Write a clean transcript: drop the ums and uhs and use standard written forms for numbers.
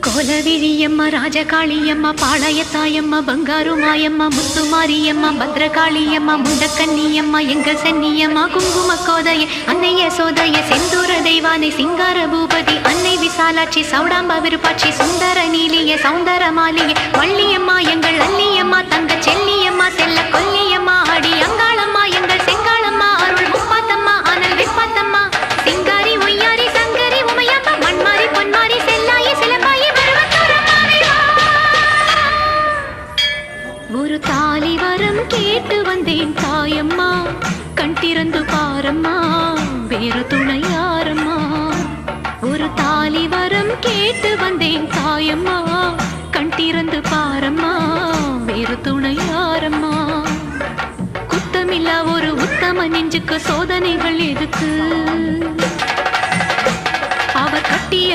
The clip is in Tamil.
கோலவிழியம்மா, ராஜகாளியம்மா, பாளையத்தாயம்மா, பங்காரு மாயம்மா, முத்துமாரியம்மா, பத்ரகாளியம்மா, முண்டக்கன்னியம்மா, எங்கள் சென்னியம்மா, குங்கும கோதைய அன்னைய சோதைய செந்தூர தெய்வானை சிங்கார பூபதி அன்னை விசாலாட்சி சௌடாம்ப விருப்பாட்சி சுந்தர நீலிய சௌந்தர மாலிய வள்ளியம்மா எங்கள் அல்லியம்மா தங்க செல்லியம்மா செல்ல கொல்லியம்மா அடி அங்காளம்மா எங்கள் செங்காளம்மா அருள் முப்பாத்தம்மா அனல் வெப்பாத்தம்மா சிங்காரி ஒய்யாரி சங்கரி உமையம்மா மண்மாரி பொன்மாரி செல்லாயி சிலப்பாயி ஒரு தாலி வரம் கேட்டு வந்தேன் தாயம்மா கண் திறந்து பாரம்மா வேறு துணை யாரம்மா ஒரு தாலி வரம் கேட்டு வந்தேன் தாயம்மா கண் திறந்து பாரம்மா வேறு துணை யாரம்மா குத்தமில்லா ஒரு உத்தம நெஞ்சுக்கு சோதனைகள் எதுக்கு அவர் கட்டிய